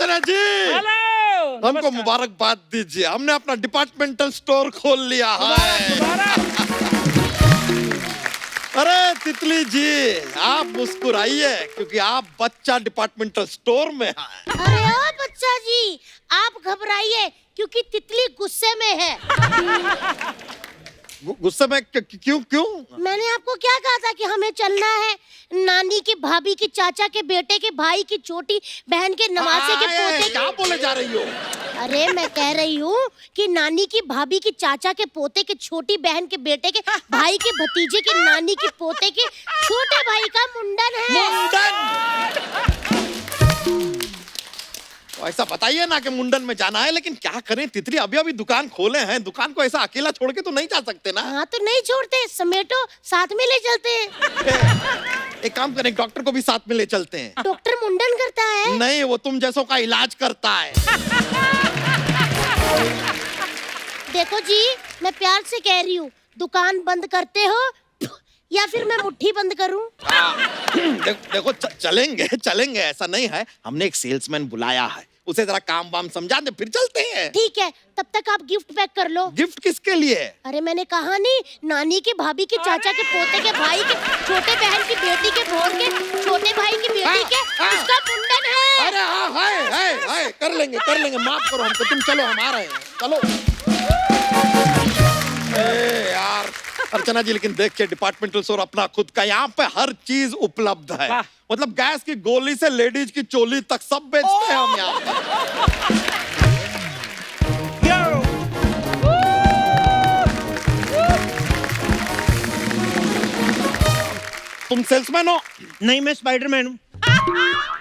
अर्चना जी, hello, हमको मुबारकबाद दीजिए, हमने अपना डिपार्टमेंटल स्टोर खोल लिया है। अरे तितली जी, आप मुस्कुराइए क्योंकि आप बच्चा डिपार्टमेंटल स्टोर में हैं। अरे ओ बच्चा जी, आप घबराइए क्योंकि तितली गुस्से में है। गुस्से में क्यों क्यों? मैंने आपको क्या कहा था कि हमें चलना है नानी के भाभी के चाचा के बेटे के भाई की छोटी बहन के नवासे के पोते क्या बोले जा रही हो? अरे मैं कह रही हूँ कि नानी की भाभी के चाचा के पोते के छोटी बहन के बेटे के भाई के भतीजे के नानी के पोते के छोटे भाई का मुंडन है। मुंडन? तो ऐसा बताइए ना कि मुंडन में जाना है, लेकिन क्या करें तितली, अभी अभी दुकान खोले हैं, दुकान को ऐसा अकेला छोड़ के तो नहीं जा सकते ना। हाँ तो नहीं छोड़ते, समेटो, साथ में ले चलते हैं। एक काम करें, डॉक्टर को भी साथ में ले चलते हैं। डॉक्टर मुंडन करता है? नहीं, वो तुम जैसों का इलाज करता है। देखो जी, मैं प्यार से कह रही हूँ, दुकान बंद करते हो या फिर मैं मुट्ठी बंद करूं? देखो चलेंगे चलेंगे, ऐसा नहीं है, हमने एक सेल्समैन बुलाया है, उसे जरा काम वाम समझा दे, फिर चलते हैं। ठीक है, तब तक आप गिफ्ट पैक कर लो। गिफ्ट किसके लिए? अरे मैंने कहा नहीं, नानी के भाभी के चाचा के पोते के भाई के छोटे बहन की बेटी के भोर के छोटे भाई की बेटी के उसका मुंडन है। अरे हाँ, है, कर लेंगे, माफ करो हमको, तुम चलो, हम आ रहे हैं, चलो। यार अर्चना जी, लेकिन देखिए डिपार्टमेंटल स्टोर अपना खुद का, यहाँ पे हर चीज उपलब्ध है, मतलब गैस की गोली से लेडीज की चोली तक सब बेचते हैं हम यहाँ पे। तुम सेल्समैन हो? नहीं, मैं स्पाइडरमैन हूँ,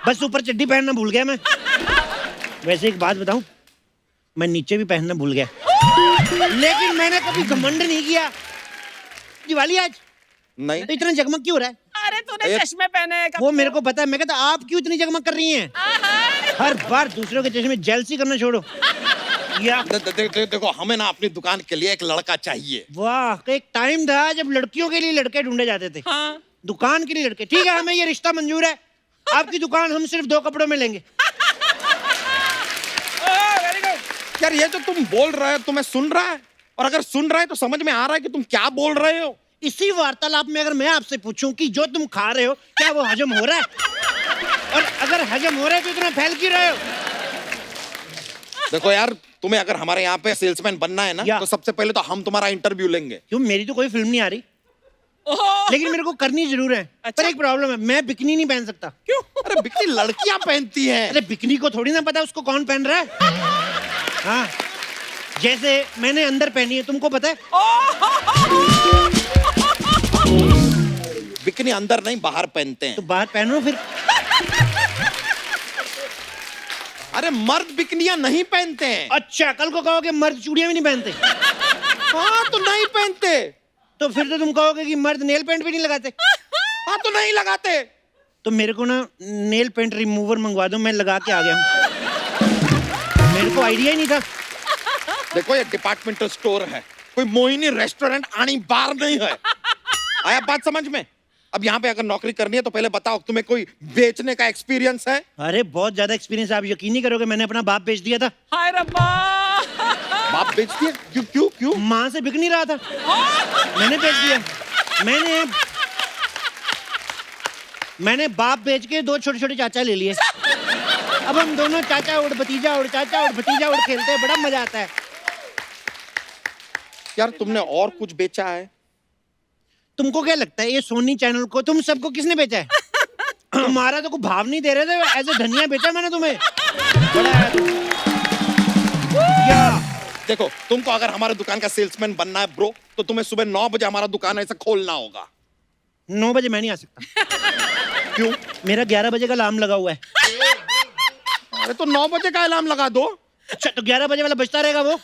बस ऊपर चड्डी पहनना भूल गया मैं। वैसे एक बात बताऊं, मैं नीचे भी पहनना भूल गया, लेकिन मैंने कभी घमंड नहीं किया। दिवाली आज नहीं तो इतना जगमग क्यों हो रहा है? अरे तूने चश्मे पहने हैं कब वो से? मेरे को पता है, मैं कहता आप क्यों इतनी जगमग कर रही हैं? हर बार दूसरों के चश्मे, जेलसी करना छोड़ो। या देखो, हमें ना अपनी दुकान के लिए एक लड़का चाहिए। वाह, एक टाइम था जब लड़कियों के लिए लड़के ढूंढे जाते थे, हाँ। दुकान के लिए लड़के। ठीक है, हमें ये रिश्ता मंजूर है, आपकी दुकान हम सिर्फ 2 कपड़ों में लेंगे। Very good. यार ये जो तुम बोल रहे हो, तुम्हें सुन रहा है, और अगर सुन रहा है तो समझ में आ रहा है कि तुम क्या बोल रहे हो। इसी वार्तालाप में अगर मैं आपसे पूछूं कि जो तुम खा रहे हो क्या वो हजम हो रहा है, और अगर हजम हो रहा है तो इतना फैल क्यों रहे हो? देखो यार, तुम्हें अगर हमारे यहाँ पे सेल्समैन बनना है ना, तो सबसे पहले तो हम तुम्हारा इंटरव्यू लेंगे। क्यों, मेरी तो कोई फिल्म नहीं आ रही, लेकिन मेरे को करनी जरूर है। अच्छा? पर एक प्रॉब्लम है, मैं बिकनी नहीं पहन सकता। क्यों? अरे बिकनी लड़कियां पहनती हैं। अरे बिकनी को थोड़ी ना पता उसको कौन पहन रहा है। हाँ, जैसे मैंने अंदर पहनी है, तुमको पता है? बिकनी अंदर नहीं, बाहर पहनते हैं। तो बाहर पहनो फिर। अरे मर्द बिकनियां नहीं पहनते हैं। अच्छा, कल को कहोगे मर्द चूड़ियां भी नहीं पहनते? हाँ तो नहीं पहनते। तो फिर तो तुम कहोगे कि मर्द नेल पेंट भी नहीं लगाते। हाँ तो नहीं लगाते। तो मेरे को ना नेल पेंट रिमूवर मंगवा दो, मैं लगा के आ गया हूँ, मेरे को आइडिया ही नहीं था। देखो ये डिपार्टमेंटल स्टोर है, कोई मोहिनी रेस्टोरेंट आनी बार नहीं है। आया बात समझ में? अब यहाँ पे अगर नौकरी करनी है तो पहले बताओ, तुम्हें कोई बेचने का एक्सपीरियंस है? अरे बहुत ज्यादा एक्सपीरियंस, आप यकीन नहीं करोगे, मैंने अपना बाप बेच दिया था। हाय रब्बा। बाप बेच दिया? क्यों क्यों क्यों? माँ से बिक नहीं रहा था, मैंने बेच दिया। मैंने बाप बेच के 2 छोटे छोटे चाचा ले लिए। अब हम दोनों चाचा और भतीजा और चाचा और भतीजा और खेलते हैं, बड़ा मजा आता है। यार तुमने और कुछ बेचा है? तुमको क्या लगता है ये सोनी चैनल को तुम सबको किसने बेचा है? तुम्हारा तो कोई भाव नहीं दे रहे थे, ऐसे धनिया बेचा मैंने तुम्हें। देखो, तुमको अगर हमारे दुकान का सेल्समैन बनना है ब्रो, तो तुम्हें सुबह 9 बजे हमारा दुकान ऐसा खोलना होगा। 9 बजे मैं नहीं आ सकता। क्यों? मेरा 11 बजे का अलार्म लगा हुआ है। अरे तो 9 बजे का अलार्म लगा दो। अच्छा, तो 11 बजे वाला बजता रहेगा वो।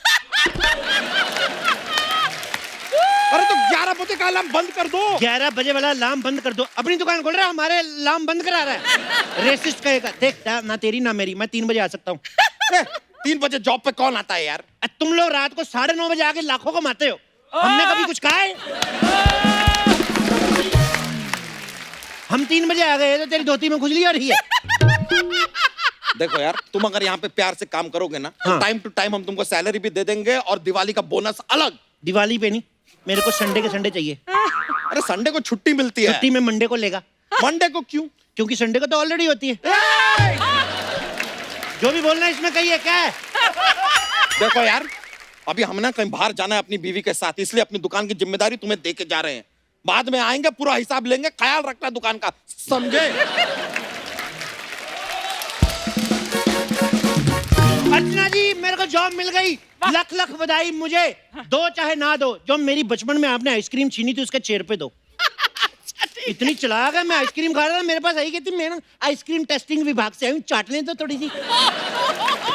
अरे तो 11 बजे का अलार्म बंद कर दो। 11 बजे वाला अलार्म बंद कर दो। अपनी दुकान खोल रहा है, हमारे अलार्म बंद करा रहा है। रेसिस्ट कहेगा, देख ना तेरी ना मेरी, मैं 3 बजे आ सकता हूँ। 3 बजे जॉब पे कौन आता है यार? तुम लोग रात को 9:30 बजे आके लाखों कमाते हो, हमने कभी कुछ कहा है? हम 3 बजे आ गए तो तेरी धोती में खुजली हो रही है। देखो यार, तुम अगर यहाँ पे प्यार से काम करोगे ना, हाँ। टाइम टू टाइम हम तुमको सैलरी भी दे देंगे और दिवाली का बोनस अलग। दिवाली पे नहीं, मेरे को संडे के संडे चाहिए। अरे संडे को छुट्टी मिलती है। छुट्टी में मंडे को लेगा, मंडे को क्यों? क्योंकि संडे को तो ऑलरेडी होती है। जो भी बोलना है इसमें कहिए, क्या है? देखो यार, अभी हम ना कहीं बाहर जाना है अपनी बीवी के साथ, इसलिए अपनी दुकान की जिम्मेदारी तुम्हें दे के जा रहे हैं। बाद में आएंगे, पूरा हिसाब लेंगे, ख्याल रखना दुकान का, समझे? अर्चना जी, मेरे को जॉब मिल गई, लख लख बधाई। मुझे दो चाहे ना दो, जो मेरी बचपन में आपने आइसक्रीम छीनी थी उसके चेयर पे दो। इतनी चालाक है, मैं आइसक्रीम खा रहा था, मेरे पास आई कहती मैं ना आइसक्रीम टेस्टिंग विभाग से आई हूँ, चाटने तो थोड़ी सी।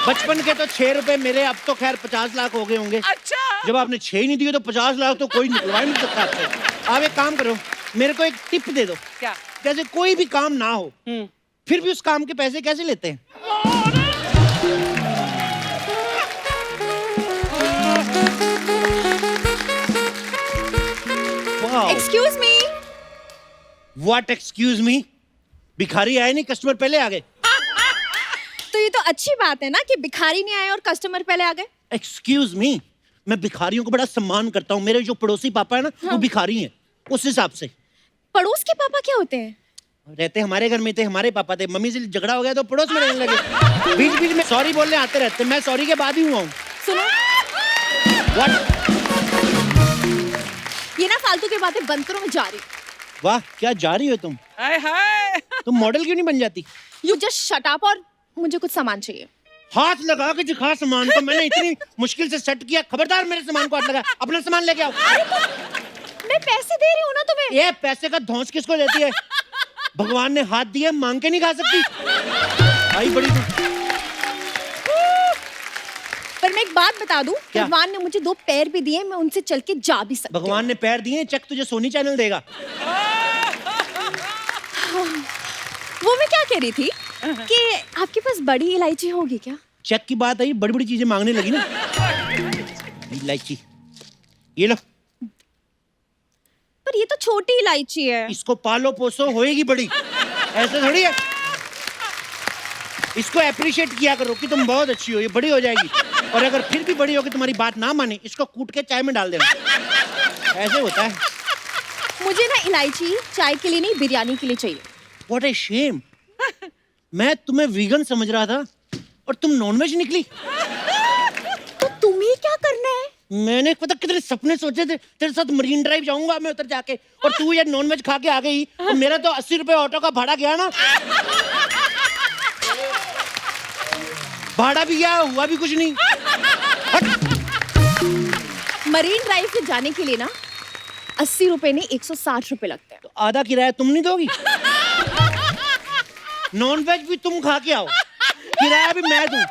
बचपन के तो 6 रुपए मेरे, अब तो खैर 50 लाख हो गए होंगे। अच्छा। जब आपने 6 ही नहीं दिए तो 50 लाख तो कोई निकलवा ही नहीं सकता आपसे। आप एक काम करो, मेरे को एक टिप दे दो। क्या? जैसे कोई भी काम ना हो, फिर भी उस काम के पैसे कैसे लेते हैं? Excuse me. What excuse me? भिखारी आए नहीं, कस्टमर पहले आ गए। तो ये तो अच्छी बात है ना कि भिखारी नहीं आए और कस्टमर पहले आ गए। एक्सक्यूज मी, मैं भिखारियों को बड़ा सम्मान करता हूँ। मेरे जो पड़ोसी पापा है ना, वो भिखारी हैं, उस हिसाब से। पड़ोस के पापा क्या होते हैं? रहते हमारे घर में थे, हमारे पापा थे, मम्मी से झगड़ा हो गया तो पड़ोस में रहने लगे। बीच बीच में सॉरी बोलने आते रहते, मैं सॉरी के बाद ही हुआ हूँ। सुनो, What? ये ना फालतू की बातें बंद करो, मैं जा रही हूँ। वाह, क्या जा रही हो तुम? हाय हाय। तुम मॉडल क्यों नहीं बन जाती? यू जस्ट शट अप, और मुझे कुछ सामान चाहिए। हाथ लगा के दिखा सामान को, मैंने इतनी मुश्किल से सेट किया, खबरदार मेरे सामान को हाथ लगा। अपना सामान लेके आओ। मैं पैसे दे रही हूँ ना तुम्हें। ये पैसे का धौंस किसको देती है? भगवान ने हाथ दिए, मांग के नहीं खा सकती। आई बड़ी तू। पर मैं एक बात बता दूं, क्या? भगवान ने मुझे 2 पैर भी दिए, मैं उनसे चल के जा भी सकती हूँ। भगवान ने पैर दिए, चेक तुझे सोनी चैनल देगा। वो मैं क्या कह रही थी कि आपके पास बड़ी इलायची होगी क्या? चेक की बात आई, बड़ी बड़ी चीजें मांगने लगी ना। इलायची ये लो। पर ये तो छोटी इलायची है। इसको पालो पोसो, होएगी बड़ी। ऐसे थोड़ी है। इसको अप्रिशिएट किया करो कि तुम बहुत अच्छी हो, ये बड़ी हो जाएगी। और अगर फिर भी बड़ी होगी, तुम्हारी बात ना माने, इसको कूट के चाय में डाल देना। ऐसे होता है। मुझे ना इलायची चाय के लिए नहीं, बिरयानी के लिए चाहिए। What a shame! मैं तुम्हें वीगन समझ रहा था और तुम नॉनवेज निकली। तो तुम्हें क्या करना है? मैंने पता कितने सपने सोचे थे, तेरे साथ मरीन ड्राइव जाऊंगा मैं उधर जाके, और तू ये नॉनवेज खा के आ गई, और मेरा तो 80 रुपए ऑटो का भाड़ा गया ना। भाड़ा भी गया, हुआ भी कुछ नहीं। मरीन ड्राइव से जाने के लिए ना 80 रुपए नहीं 160 रुपए लगते हैं। तो आधा किराया तुम नहीं दोगी? नॉनवेज भी तुम खा के आओ, किराया भी मैं दूं।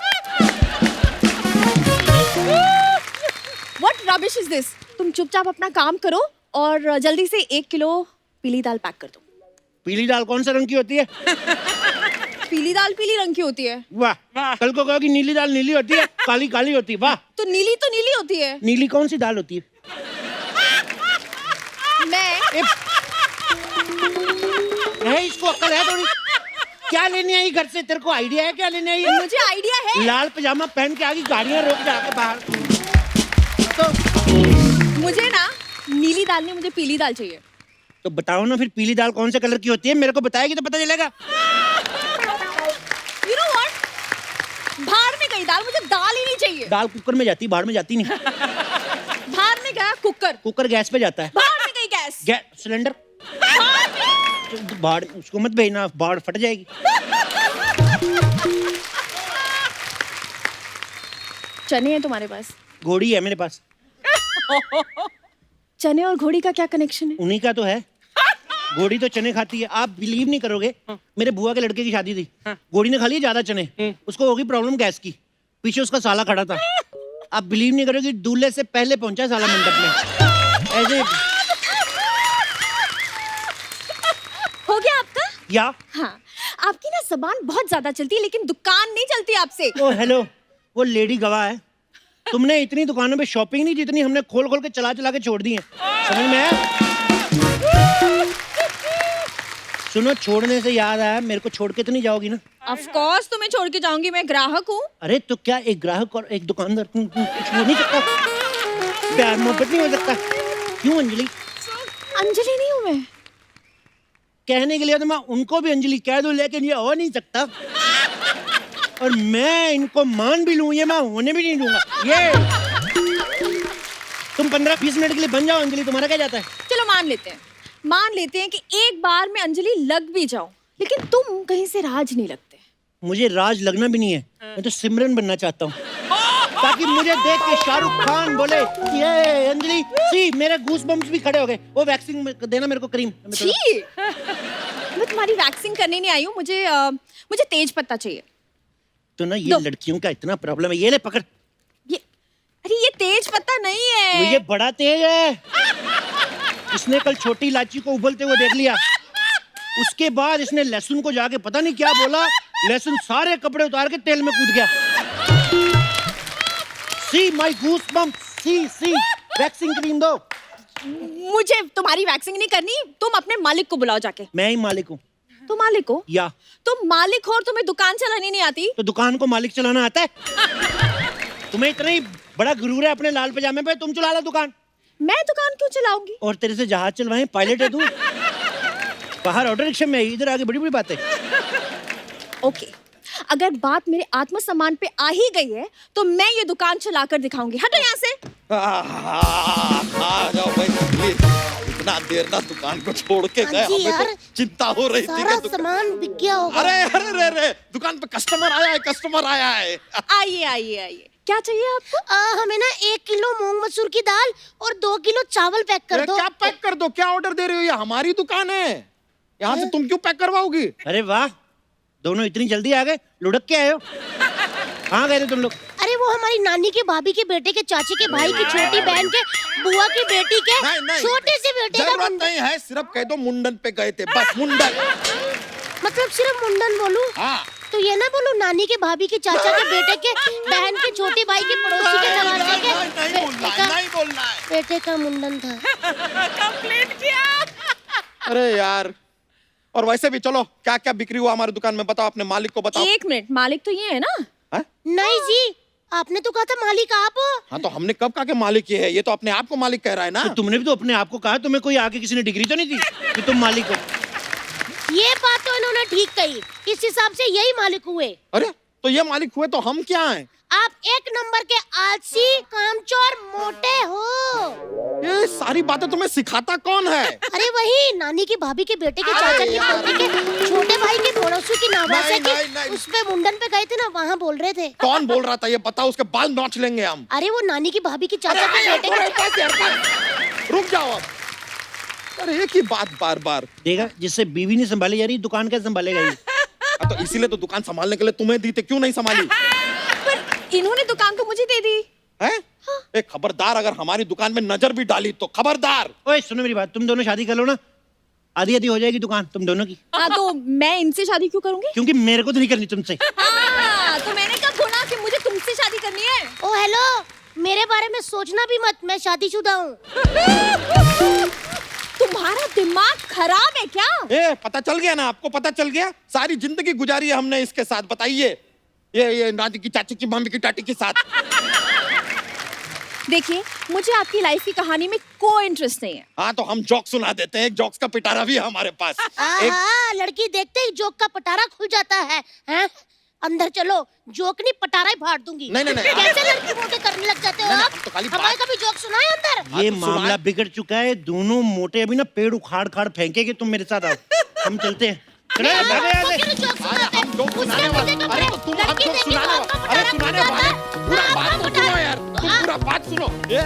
What rubbish is this? तुम चुपचाप अपना काम करो और जल्दी से 1 किलो पीली दाल पैक कर दो। पीली दाल कौन सा रंग की होती है? पीली दाल पीली रंग की होती है। वाह, कल को कहो कि नीली दाल नीली होती है, काली काली होती है। वाह, तो नीली होती है। नीली कौन सी दाल होती है? मैं है, इसको अक्ल है थोड़ी? क्या लेने आई घर से? तेरे को आइडिया है क्या लेने आई है? मुझे आइडिया है। लाल पजामा पहन के आगे गाड़ियां रोक जाके बाहर। तो मुझे ना नीली दाल नहीं, मुझे पीली दाल चाहिए। तो बताओ ना फिर, पीली दाल कौन से कलर की होती है? मेरे को बताएगी तो पता चलेगा। You know what? बाहर में गई दाल, मुझे दाल ही नहीं चाहिए। दाल कुकर में जाती, बाहर में जाती नहीं। बाहर में गया कुकर, कुकर गैस पे जाता है। बाहर में गई गैस, गैस सिलेंडर बाहर, उसको मत भेजना, बाहर फट जाएगी। चने हैं तुम्हारे पास? घोड़ी है मेरे पास। चने और घोड़ी का क्या कनेक्शन है? उन्हीं का तो है। घोड़ी तो चने खाती है। आप बिलीव नहीं करोगे, मेरे बुआ के लड़के की शादी थी, घोड़ी ने खा लिए ज्यादा चने, उसको होगी प्रॉब्लम गैस की। पीछे उसका साला खड़ा था। आप बिलीव नहीं करोगे, दूल्हे से पहले पहुंचा साला मंडप में। ऐसे हो गया आपका? या हाँ, आपकी ना जबान बहुत ज्यादा चलती है, लेकिन दुकान नहीं चलती आपसे। ओ हेलो, वो लेडी गवाह है। तुमने इतनी दुकानों पे शॉपिंग नहीं जितनी हमने खोल खोल के चला चला के छोड़ दी है। समझ में आया? सुनो, छोड़ने से याद आया, मेरे को छोड़ के तो नहीं जाओगी ना? ऑफ कोर्स तुम्हें छोड़ के जाऊंगी, मैं ग्राहक हूँ। अरे तो क्या एक ग्राहक और एक दुकानदार कुछ हो नहीं सकता? प्यार मोहब्बत नहीं हो सकता? क्यों अंजलि? अंजलि नहीं हूँ मैं। कहने के लिए तो मैं उनको भी अंजलि कह दूं, लेकिन ये हो नहीं सकता। और मैं इनको मान भी लूं, ये मैं होने भी नहीं दूंगा। ये तुम 15-20 मिनट के लिए बन जाओ अंजलि, तुम्हारा क्या जाता है? चलो मान लेते हैं कि एक बार मैं अंजलि लग भी जाऊं, लेकिन तुम कहीं से राज नहीं लगते। मुझे राज लगना भी नहीं है, मैं तो सिमरन बनना चाहता हूँ, ताकि मुझे देख के शाहरुख खान बोले ये अंजलि सी, मेरे गूस बम्प्स भी खड़े हो गए। वो वैक्सीन देना मेरे को, क्रीम। छी, मैं तुम्हारी वैक्सिंग करने नहीं आई हूँ, मुझे तेज पत्ता चाहिए। तो ना ये दो। लड़कियों का इतना प्रॉब्लम है। ये ले पकड़। ये तेज पत्ता नहीं है। वो ये बड़ा तेज है। इसने कल छोटी इलायची को उबलते हुए देख लिया, उसके बाद इसने लहसुन को जाके पता नहीं क्या बोला, लहसुन सारे कपड़े उतार के तेल में कूद गया। See my goosebump, see waxing cream दो। मुझे तुम्हारी वैक्सिंग नहीं करनी, तुम अपने मालिक को बुलाओ जाके। मैं ही मालिक हूँ। तुम मालिक हो? या तुम मालिक हो और तुम्हें दुकान चलानी नहीं आती? तो दुकान को मालिक चलाना आता है? तुम्हें इतना ही बड़ा गुरूर है अपने लाल पजामे पे, तुम चला लो दुकान। मैं दुकान क्यों चलाऊंगी? और तेरे से जहाज चलवाएं, पायलट है तू। बाहर ऑटो रिक्शा में, इधर आगे बड़ी बड़ी बातें। ओके, अगर बात मेरे आत्मसम्मान पे आ ही गई है तो मैं ये दुकान चलाकर दिखाऊंगी। हटो यहाँ से। आ जाओ भाई, प्लीज। इतना देर ना दुकान को छोड़ के गए, हाँ जी हमें यार, तो चिंता हो रही थी सारा कि सामान बिक गया होगा। अरे दुकान पे कस्टमर आया है। आइए, क्या चाहिए आपको? हमें ना 1 किलो मूंग मसूर की दाल और 2 किलो चावल पैक कर दो। क्या पैक कर दो? क्या ऑर्डर दे रही हो? ये हमारी दुकान है, यहाँ से तुम क्यों पैक करवाओगी? अरे वाह, दोनों इतनी जल्दी आ गए, लुढ़क के आए हो। कहाँ गए थे तुम लोग? अरे वो हमारी नानी के भाभी के बेटे के चाचे के भाई की छोटी बहन के बुआ की बेटी के नहीं, छोटे से बेटे का जरूरत नहीं है, सिर्फ कह दो मुंडन पे गए थे, बस मुंडन। मतलब सिर्फ मुंडन बोलूं? हाँ। तो ये ना बोलूं नानी के भाभी के चाचा के बेटे के बहन के छोटे भाई के पड़ोसी के नवासे के नहीं बोलना है। बेटे का मुंडन था। कंप्लीट किया। अरे यार, और वैसे भी चलो, क्या क्या बिक्री हुआ हमारी दुकान में बताओ, अपने मालिक को बताओ। 1 मिनट, मालिक तो ये है ना? है? नहीं जी, आपने तो कहा था मालिक आप हो। हाँ तो हमने कब कहा कि मालिक ये है? ये तो अपने आप को मालिक कह रहा है ना। तो तुमने भी तो अपने आप को कहा, तुम्हें कोई आके किसी ने डिग्री तो नहीं दी कि तुम मालिक हो? ये बात तो इन्होंने ठीक कही, इस हिसाब से यही मालिक हुए। अरे तो ये मालिक हुए तो हम क्या हैं? आप 1 नंबर के आलसी, कामचोर, मोटे हो। ये सारी बातें तुम्हें सिखाता कौन है? अरे वही नानी की भाभी के बेटे के चाचा के पोते के छोटे भाई के पड़ोसी की नवासे नहीं। की उस पे मुंडन पे गए थे ना, वहाँ बोल रहे थे। कौन बोल रहा था ये बताओ, उसके बाल नोच लेंगे हम। अरे वो नानी की भाभी की चाचा के बेटे के। रुक जाओ अब। अरे एक ही बात बार बार। देखा, जिससे बीवी नहीं संभाली जा रही, दुकान कैसे संभालेगा ये? तो इसीलिए तो दुकान संभालने के लिए तुम्हें दी थी, क्यों नहीं संभाली? पर इन्होंने दुकान तो मुझे दे दी है? एक खबरदार, अगर हमारी दुकान में नजर भी डाली तो खबरदार। ओए सुनो मेरी बात, तुम दोनों शादी कर लो ना, आधी आधी हो जाएगी दुकान तुम दोनों की। हाँ, तो मैं इनसे शादी क्यों करूंगी? क्योंकि मेरे को तो नहीं करनी तुमसे। हाँ, तो मैंने कब बोला कि मुझे तुमसे शादी करनी है? ओ हेलो, मेरे बारे में सोचना भी मत, मैं शादीशुदा हूँ। तुम्हारा दिमाग खराब है क्या? ए, पता चल गया ना आपको? पता चल गया? सारी जिंदगी गुजारी है हमने इसके साथ, बताइए। ये नानी की चाची की मम्मी की टाटी के साथ। देखिए, मुझे आपकी लाइफ की कहानी में कोई इंटरेस्ट नहीं है। हाँ तो हम जोक सुना देते हैं, एक जोक्स का पिटारा भी है हमारे पास। एक हाँ, लड़की देखते ही जोक का पटारा खुल जाता है, हैं? अंदर चलो, जोक नहीं पटारा ही फाड़ दूंगी। नहीं। कैसे लड़की मोटे करने लग जाते हो नहीं, आप? हम तो खाली हमारे बात- कभी जोक सुनाए अंदर? ये तो मामला सुनाए। बिगड़ चुका है, दोनों मोटे अभी ना पेड़ उखाड़ खाड़ फेंकेंगे, तुम मेरे साथ आओ, हम चलते हैं। चलो, नहीं, भागो यहाँ आपको से। क्यों जोक सुनाते? हम जोक उसके सुनाने पीछे वाले। तो अरे तो तुम हम लड़की जोक देखी सुनाने तो आपका वाले। अरे पटारा सुनाने खुल वाले, जाता है। पूरा हाँ, बात आपका तो सुनो पटारा- यार, तुम पूरा बात सुनो। ये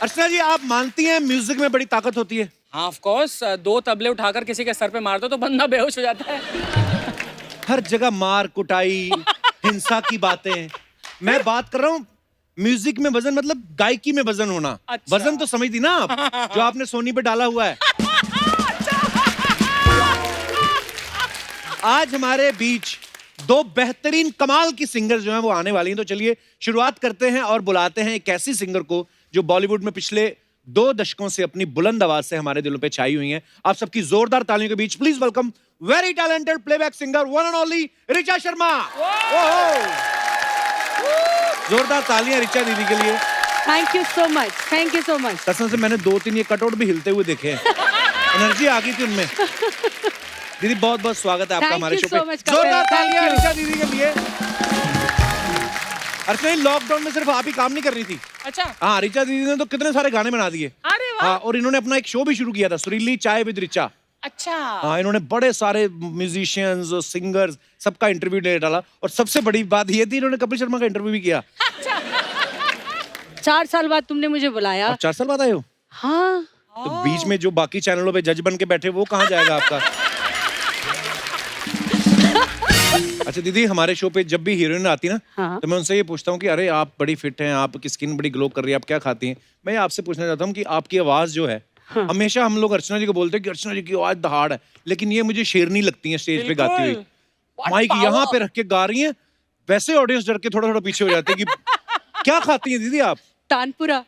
अर्चना जी, आप मानती हैं म्यूजिक में बड़ी ताकत होती है? हाँ ऑफ कोर्स, 2 तबले उठाकर किसी के सर पे मार दो तो बंदा बेहोश हो जाता है। हर जगह मार कुटाई, हिंसा की बातें। मैं बात कर रहा हूँ म्यूजिक में वजन, मतलब गायकी में वजन होना। अच्छा। वजन तो समझती ना आप, जो आपने सोनी पे डाला हुआ है। आज हमारे बीच दो बेहतरीन कमाल की सिंगर जो हैं वो आने वाली हैं। तो चलिए शुरुआत करते हैं और बुलाते हैं एक ऐसी सिंगर को जो बॉलीवुड में पिछले 2 दशकों से अपनी बुलंद आवाज से हमारे दिलों पे छाई हुई हैं। आप सबकी जोरदार तालियों के बीच please welcome very talented playback singer one and only Richa Sharma. ओहो, जोरदार तालियां ऋचा दीदी के लिए। Thank you so much, thank you so much. कसम से मैंने 2-3 ये कटआउट भी हिलते हुए देखे हैं। एनर्जी आ गई थी उनमें। दीदी बहुत बहुत स्वागत है आपका Thank हमारे you शो so पे। much, कपिल। जोरदार Thank तालियां you। ऋचा दीदी के लिए। अर्चना, लॉकडाउन में सिर्फ आप ही काम नहीं कर रही थी। अच्छा। हाँ, ऋचा दीदी ने तो कितने सारे गाने बना दिए। अरे वाह। हाँ, और इन्होंने अपना एक शो भी शुरू किया था, सुरीली चाय विद ऋचा। अच्छा। हाँ, इन्होंने बड़े सारे म्यूजिशियंस और सिंगर्स सबका इंटरव्यू ले डाला, और सबसे बड़ी बात ये थी इन्होंने कपिल शर्मा का इंटरव्यू भी किया। 4 साल बाद तुमने मुझे बुलाया। आप 4 साल बाद आए हो? हाँ, तो बीच में जो बाकी चैनलों पे जज बन के बैठे वो कहाँ जाएगा आपका? अच्छा दीदी, हमारे शो पे जब भी हीरोइन आती ना, हाँ। तो मैं उनसे ये पूछता हूँ कि अरे आप बड़ी फिट हैं, आपकी स्किन बड़ी ग्लो कर रही है, आप क्या खाती हैं? मैं आपसे पूछना चाहता हूँ कि आपकी आवाज जो है, हमेशा हम लोग अर्चना जी को बोलते हैं कि अर्चना जी की आवाज दहाड़ है, लेकिन ये मुझे शेरनी लगती है स्टेज पे गाती हुई। माइक यहाँ पे रख के गा रही हैं, वैसे ऑडियंस डर के थोड़ा थोड़ा पीछे हो जाते हैं कि क्या खाती हैं दीदी आप? तानपुरा।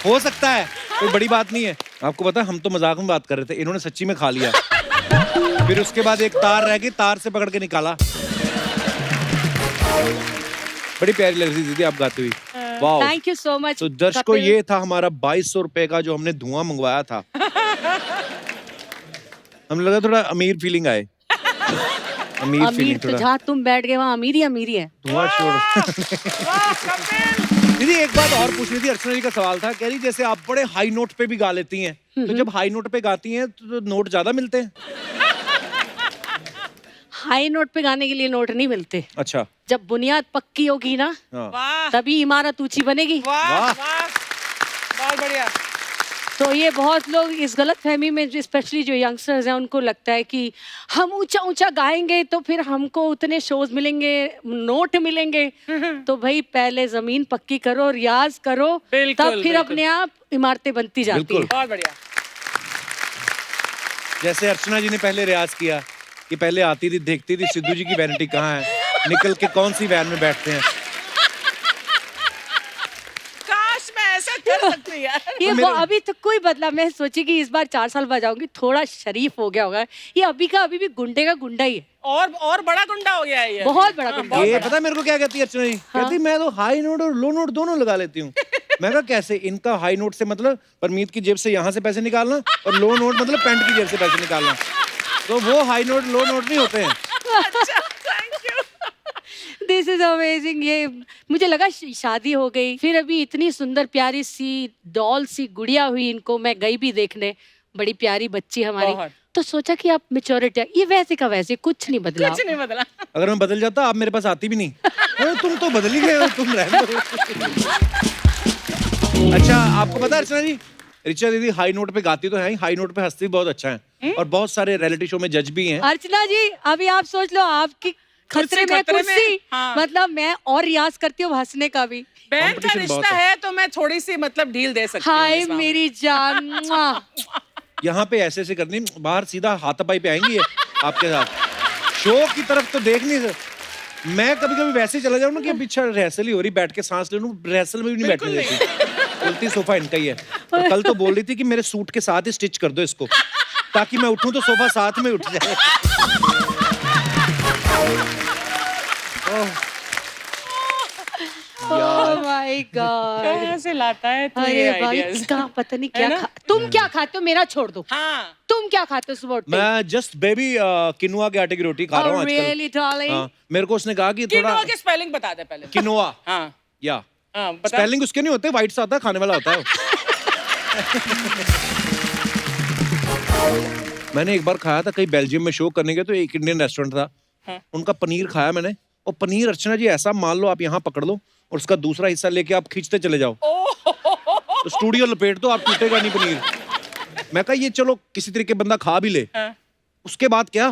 हो सकता है, कोई बड़ी बात नहीं है। आपको पता है, हम तो मजाक में बात कर रहे थे, इन्होंने सच्ची में खा लिया। फिर उसके बाद एक तार रह गई, तार से पकड़ के निकाला। बड़ी प्यारी लग रही थी दीदी आप गाती हुई। वाह, थैंक यू सो मच। तो दर्शकों, ये था हमारा 2200 रुपए का जो हमने धुआं मंगवाया था। हमें लगा थोड़ा अमीर फीलिंग आए। अमीर अमीर फीलिंग तो थोड़ा। जहाँ तुम बैठ गए वहाँ अमीर ही अमीर है। धुआं छोड़। दीदी एक बात और पूछनी थी, अर्चना जी का सवाल था, कह रही जैसे आप बड़े हाई नोट पे भी गा लेती हैं, तो जब हाई नोट पे गाती हैं तो नोट ज्यादा मिलते हैं? हाई नोट पे गाने के लिए नोट नहीं मिलते। अच्छा। जब बुनियाद पक्की होगी ना, हाँ। वाह तभी इमारत ऊंची बनेगी। वाह वाह। वाह, बहुत बढ़िया। तो ये बहुत लोग इस गलत फहमी में, स्पेशली जो यंगस्टर्स हैं, उनको लगता है कि हम ऊंचा ऊंचा गाएंगे तो फिर हमको उतने शोज मिलेंगे, नोट मिलेंगे। तो भाई पहले जमीन पक्की करो, रियाज करो, बिल्कुल, तब फिर बिल्कुल। अपने आप इमारतें बनती जाती बिल्कुल। हैं। बहुत बढ़िया। जैसे अर्चना जी ने पहले रियाज किया कि पहले आती थी, देखती थी सिद्धू जी की वैनिटी कहाँ है, निकल के कौन सी वैन में बैठते हैं। काश मैं ऐसा कर सकती यार। ये वो अभी तक कोई बदला। मैं सोची कि इस बार 4 साल बाद जाऊंगी, थोड़ा शरीफ हो गया होगा। ये अभी का अभी भी गुंडे का गुंडा ही है। और बड़ा गुंडा हो गया है ये। बहुत बड़ा गुंडा। ये पता है मेरे को क्या कहती है अर्चना जी? कहती मैं तो हाई नोट और लो नोट दोनों लगा लेती हूँ। मैं कहा कैसे? इनका हाई नोट से मतलब परमीत की जेब से यहाँ से पैसे निकालना, और लो नोट मतलब पैंट की जेब से पैसे निकालना। तो वो हाई नोट लो नोट नहीं होते हैं। This is amazing. ये मुझे लगा शादी हो गई, फिर अभी इतनी सुंदर प्यारी सी डॉल सी गुड़िया हुई इनको। मैं गई भी देखने, बड़ी प्यारी बच्ची हमारी। बहुत। तो सोचा कि आप मैच्योरिटी, ये वैसे का वैसे, कुछ नहीं बदला। कुछ नहीं बदला। अगर मैं बदल जाता आप मेरे पास आती भी नहीं। अरे तुम तो बदल ही गए हो, तुम रहने दो। अच्छा, आपको पता है अर्चना जी, ऋचा दीदी हाई नोट पे गाती तो है, हाई नोट पे हंसती भी बहुत अच्छा है, और बहुत सारे रियलिटी शो में जज भी हैं। अर्चना जी, अभी आप सोच लो, आपकी खतरे में कुर्सी। हाँ। मतलब मैं और रियाज करती हूँ हंसने का भी। बहन का Competition बहुत रिश्ता है। है तो मैं थोड़ी सी मतलब ढील दे सकती हूँ हाय इस मामले में। मेरी जान। मुआ। यहाँ पे ऐसे ऐसे करनी, बाहर सीधा हाथापाई पे आएंगी ये आपके साथ। शो की तरफ तो देख नहीं सकते। मैं कभी कभी वैसे ही चला जाऊँ ना कि पीछे रिहर्सल ही हो रही, बैठ के सांस ले लूँ, रिहर्सल में भी नहीं बैठने देती। बोलती सोफा इनका ही है। और कल तो बोल रही थी कि मेरे सूट के साथ ही स्टिच कर दो इसको, ताकि मैं उठूं तो सोफा साथ में उठ जाए। Oh my God। ऐसे लाता है तो ये अरे भाई, ideas। इसका पता नहीं है क्या ना? तुम क्या खाते हो? मेरा छोड़ दो। हाँ। तुम क्या खाते हो सुबह उठते? मैं जस्ट बेबी किनुआ के आटे की रोटी खा रहा हूँ आजकल। Really darling? हाँ, मेरे को उसने कहा कि थोड़ा किनोआ की स्पेलिंग बता दे पहले। किनुआ, हाँ या हाँ बता। स्पेलिंग उसके नहीं होते, व्हाइट सा आता है, खाने वाला होता है। मैंने एक बार खाया था कहीं बेल्जियम में शो करने गए, तो एक इंडियन रेस्टोरेंट था। हाँ। उनका पनीर खाया मैंने, और पनीर अर्चना जी ऐसा, मान लो आप यहाँ पकड़ लो और उसका दूसरा हिस्सा लेके आप खींचते चले जाओ, तो स्टूडियो लपेट दो, आप टूटेगा नहीं पनीर। मैं कहा ये चलो किसी तरीके बंदा खा भी ले। हाँ। उसके बाद क्या,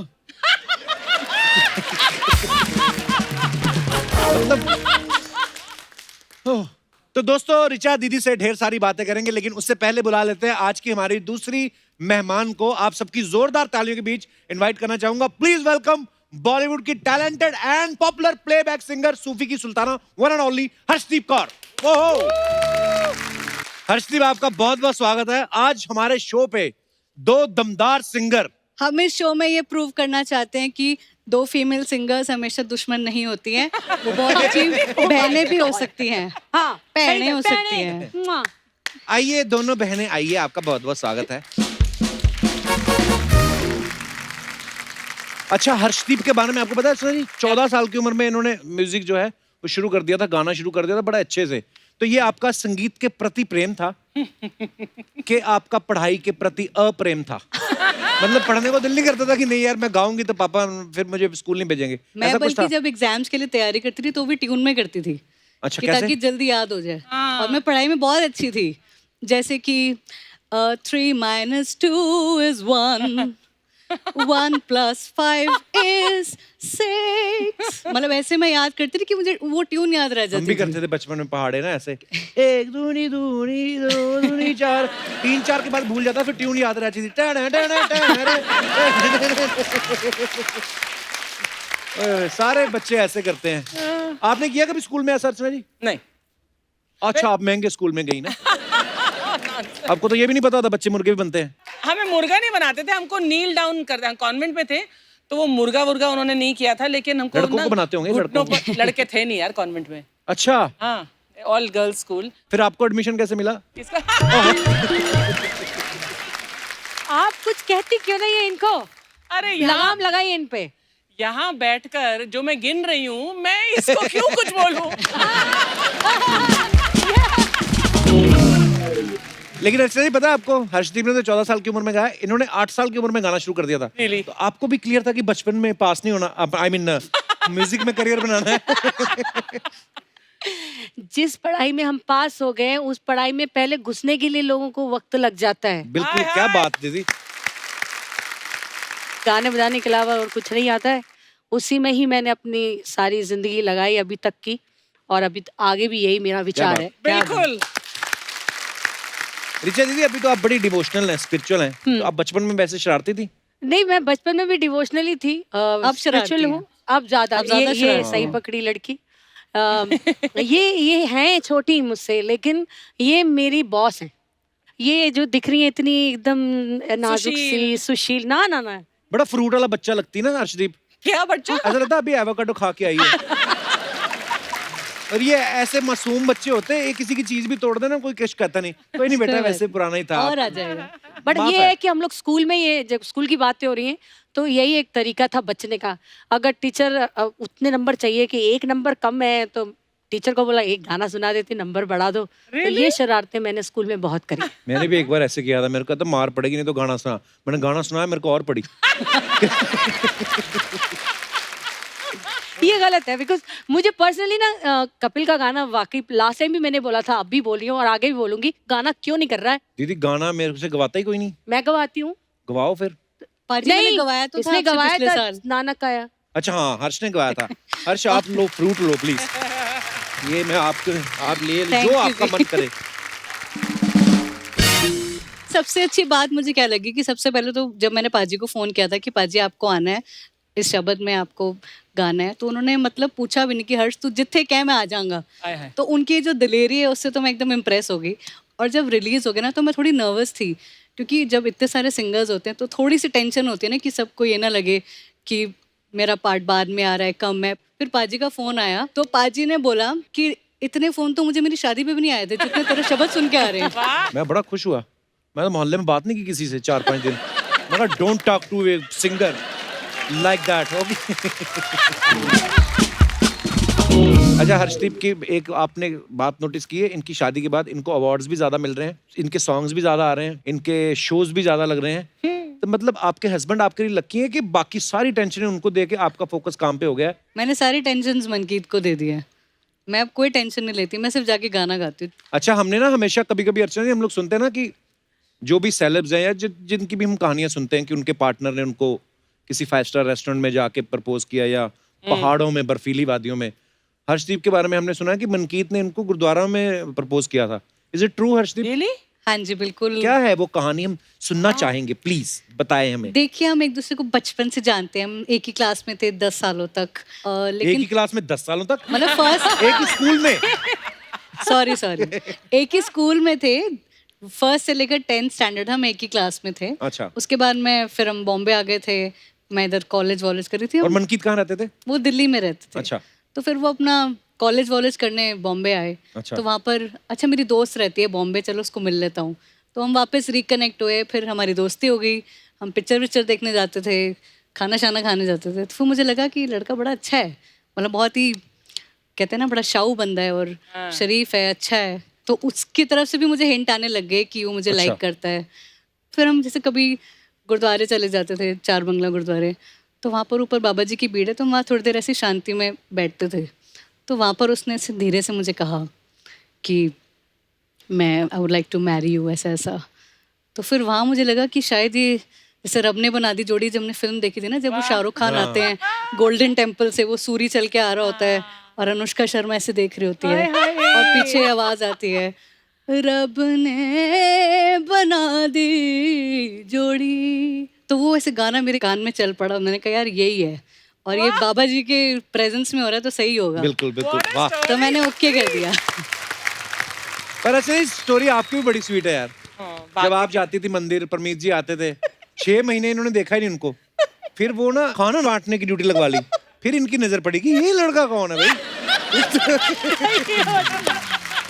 तो दोस्तों रिचा दीदी से ढेर सारी बातें करेंगे, लेकिन उससे पहले बुला लेते हैं आज की हमारी दूसरी मेहमान को। आप सबकी जोरदार तालियों के बीच इनवाइट करना चाहूंगा। प्लीज वेलकम बॉलीवुड की talented and popular playback singer, Sufi की सुल्ताना, one and only Harshdeep Kaur. ओहो हर्षदीप, आपका बहुत बहुत स्वागत है। आज हमारे शो पे दो दमदार सिंगर। हम इस शो में ये प्रूव करना चाहते हैं कि दो फीमेल सिंगर्स हमेशा दुश्मन नहीं होती हैं, वो बहुत अच्छी बहनें भी हो सकती हैं। हाँ, बहनें हो सकती हैं। मुआ। आइए दोनों बहनें, आइए, आपका बहुत बहुत स्वागत है। अच्छा, हर्षदीप के बारे में आपको पता है सर, 14 साल की उम्र में इन्होंने म्यूजिक जो है वो शुरू कर दिया था, गाना शुरू कर दिया था बड़ा अच्छे से। तो ये आपका संगीत के प्रति प्रेम था कि आपका पढ़ाई के प्रति अप्रेम था? मतलब पढ़ने को दिल नहीं करता था कि नहीं यार मैं गाऊंगी तो पापा फिर मुझे स्कूल नहीं भेजेंगे? मैं ऐसा कुछ बल्कि था? जब एग्जाम्स के लिए तैयारी करती थी तो भी ट्यून में करती थी। अच्छा, कि कैसे? ताकि जल्दी याद हो जाए। और मैं पढ़ाई में बहुत अच्छी थी, जैसे कि 3 - 2 is 1, 1 + 5 is 6। मतलब ऐसे मैं याद करती थी कि मुझे वो ट्यून याद रह हम जाती भी थी। करते थे बचपन में पहाड़े ना ऐसे, 1 दूनी दूनी 2 दूनी 4, 3 4 के बाद भूल जाता, फिर ट्यून याद रहती थी। सारे बच्चे ऐसे करते हैं। आपने किया कभी स्कूल में ऐसा अर्चना जी? नहीं। अच्छा, आप महंगे स्कूल में गई ना। आपको तो ये भी नहीं पता था बच्चे मुर्गे भी बनते हैं। हमें मुर्गा नहीं बनाते थे, हमको नील डाउन करते हैं। कॉन्वेंट में थे तो वो मुर्गा उन्होंने नहीं किया था, लेकिन हमको लड़कों ना को बनाते होंगे, घुटनों लड़कों पर- लड़के थे नहीं यार कॉन्वेंट में। अच्छा, हाँ, ऑल गर्ल्स स्कूल। फिर आपको एडमिशन कैसे मिला? किसका? आप कुछ कहती क्यों नहीं है इनको? अरे यहाँ लगाम लगाइए इन पे। यहाँ बैठकर जो मैं गिन रही हूँ, मैं इसको क्यों कुछ बोलूं? लेकिन ऐसा नहीं पता आपको, हर्षदीप ने तो 14 साल की उम्र में गाया, इन्होंने 8 साल की उम्र में गाना शुरू कर दिया था। Really? तो आपको भी क्लियर था कि बचपन में पास नहीं होना, आई मीन म्यूजिक में करियर बनाना है। जिस पढ़ाई में हम पास हो गए उस पढ़ाई में पहले घुसने के लिए लोगों को वक्त लग जाता है। बिल्कुल, क्या बात दीदी। गाने बजाने के अलावा और कुछ नहीं आता है। उसी में ही मैंने अपनी सारी जिंदगी लगाई अभी तक की, और अभी आगे भी यही मेरा विचार है। बिल्कुल। रिचा दीदी, अभी तो आप बड़ी डिवोशनल हैं, स्पिरिचुअल हैं, तो आप बचपन में वैसे शरारती थी? नहीं, मैं बचपन में भी डिवोशनली थी। अब शरारती spiritual हैं। हूँ। अब ज्यादा ये शरारती सही पकड़ी लड़की। ये हैं छोटी मुझसे, लेकिन ये मेरी बॉस हैं। ये जो दिख रही है इतनी एकदम नाजुक सी, सुशील, ना ना ना। बड़ा फ्रूट वाला बच्चा लगती ना हर्षदीप, क्या बच्चा? ऐसा लगता है अभी एवोकाडो खा के आई है। और ये ऐसे मासूम बच्चे होते हैं, ये किसी की चीज भी तोड़ देना कोई कुछ कहता नहीं, कोई नहीं बेटा वैसे पुराना ही था। और आ जाएगा। बट माफ ये है। है कि हम लोग स्कूल में, ये जब स्कूल की बातें हो रही हैं तो यही एक तरीका था बचने का। अगर टीचर उतने नंबर चाहिए कि 1 नंबर कम है तो टीचर को बोला एक गाना सुना देती, नंबर बढ़ा दो। तो ये शरारतें मैंने स्कूल में बहुत करी। मैंने भी एक बार ऐसे किया था, मेरे को तो मार पड़ेगी नहीं तो गाना सुना, मैंने गाना सुनाया, मेरे को और पड़ी। ये गलत है, बिकॉज मुझे पर्सनली ना कपिल का गाना वाकई लास्ट टाइम भी मैंने बोला था, अब भी बोल रही हूँ और आगे भी बोलूंगी, गाना क्यों नहीं कर रहा है? दीदी गाना मेरे से गवाता ही कोई नहीं। मैं गवाती हूँ। गवाओ फिर। पाजी ने गवाया तो था इसने आपसे गवाया पिछले था साल। नानक आया। अच्छा हाँ, हर्ष ने गवाया था। हर्ष आप लो फ्रूट लो प्लीज, ये मैं आपको, आप ले Thank जो you आपका जी। मन करे। सबसे अच्छी बात मुझे क्या लगी कि सबसे पहले तो जब मैंने पाजी को फोन किया था कि पाजी आपको आना है, इस शब्द में आपको गाना है, तो उन्होंने मतलब पूछा भी नहीं कि हर्ष तू जिथे कह मैं आ जाऊंगा। आए हाय। तो उनकी जो दिलेरी है उससे तो मैं एकदम इम्प्रेस हो गई। और जब रिलीज हो गया ना तो मैं थोड़ी नर्वस थी, क्योंकि जब इतने सारे सिंगर्स होते हैं तो थोड़ी सी टेंशन होती है ना कि सबको ये ना लगे कि मेरा पार्ट बाद में आ रहा है, कम है। फिर पाजी का फोन आया तो पाजी ने बोला कि इतने फोन तो मुझे मेरी शादी पे भी नहीं आए थे जितने तेरे शब्द सुन के आ रहे हैं। मैं बड़ा खुश हुआ, मैं तो मोहल्ले में बात नहीं की किसी से 4-5 दिन। मैं don't talk to a singer like that. अच्छा हर्षदीप की एक आपने बात नोटिस की है, इनकी शादी के बाद इनको अवार्ड्स भी ज्यादा मिल रहे हैं, इनके सॉन्ग्स भी ज्यादा आ रहे हैं, इनके शोज भी ज्यादा लग रहे हैं। तो मतलब आपके हस्बैंड आपके लिए लकी है कि बाकी सारी टेंशनें उनको दे के आपका फोकस काम पे हो गया है? मैंने सारी टेंशन मनकीत को दे दी है। मैं अब कोई टेंशन नहीं लेती, मैं सिर्फ जाके गाना गाती हूँ। अच्छा, हमने ना हमेशा कभी कभी अर्चना जी हम लोग सुनते हैं ना कि जो भी सेलेब्स हैं या जिनकी भी हम कहानियां सुनते हैं कि उनके पार्टनर ने उनको किसी 5 स्टार रेस्टोरेंट में जाके प्रपोज किया या पहाड़ों में बर्फीली वादियों में। हर्षदीप के बारे में हमने सुना है कि मनकीत ने इनको गुरुद्वारा में प्रपोज किया था। Is it true Harshdeep? Really? हाँ जी बिल्कुल। क्या है वो कहानी, हम सुनना चाहेंगे, प्लीज बताएं हमें। देखिए हम एक दूसरे को बचपन से जानते हैं, हम एक ही क्लास में थे 10 सालों तक। एक लेकिन ही क्लास में 10 सालों तक? मतलब फर्स्ट एक ही स्कूल में? सॉरी एक ही स्कूल में थे, फर्स्ट से लेकर 10th स्टैंडर्ड हम एक ही क्लास में थे। अच्छा। उसके बाद में फिर हम बॉम्बे आ गए थे, मैं इधर कॉलेज वॉलेज कर रही थी। और मनकीत कहाँ रहते थे? वो दिल्ली में रहते थे। अच्छा। तो फिर वो अपना कॉलेज वॉलेज करने बॉम्बे आए। अच्छा। तो वहाँ पर अच्छा मेरी दोस्त रहती है बॉम्बे, चलो उसको मिल लेता हूँ। तो हम वापस रिकनेक्ट हुए, फिर हमारी दोस्ती हो गई, हम पिक्चर विक्चर देखने जाते थे, खाना शाना खाने जाते थे। तो फिर मुझे लगा कि लड़का बड़ा अच्छा है, मतलब बहुत ही कहते हैं ना बड़ा शाऊ बंदा है और शरीफ है, अच्छा है। तो उसकी तरफ से भी मुझे हिंट आने लग गए कि वो मुझे लाइक करता है। फिर हम जैसे कभी गुरुद्वारे चले जाते थे, 4 बंगला गुरुद्वारे, तो वहाँ पर ऊपर बाबा जी की भीड़ है, तो वहाँ थोड़ी देर ऐसी शांति में बैठते थे। तो वहाँ पर उसने ऐसे धीरे से मुझे कहा कि मैं I would like to marry you, ऐसा ऐसा। तो फिर वहाँ मुझे लगा कि शायद ये जैसे रब ने बना दी जोड़ी, जब हमने फिल्म देखी थी ना, जब वो शाहरुख खान आते हैं गोल्डन टेम्पल से, वो सूरी चल के आ रहा होता है और अनुष्का शर्मा ऐसे देख रही होती है और पीछे आवाज आती है, रब ने बना दी जोड़ी। तो वो ऐसे गाना मेरे कान में चल पड़ा, मैंने कहा यार यही है, और ये बाबा जी के प्रेजेंस में हो रहा है तो सही होगा। बिल्कुल बिल्कुल, वाह। तो मैंने ओके कर दिया। पर अच्छा ये स्टोरी आपकी भी बड़ी स्वीट है यार। जब आप जाती थी मंदिर, परमीत जी आते थे, 6 महीने इन्होंने देखा ही नहीं उनको, फिर वो ना खाना बांटने की ड्यूटी लगवा ली, फिर इनकी नजर पड़ी कि ये लड़का कौन है भाई।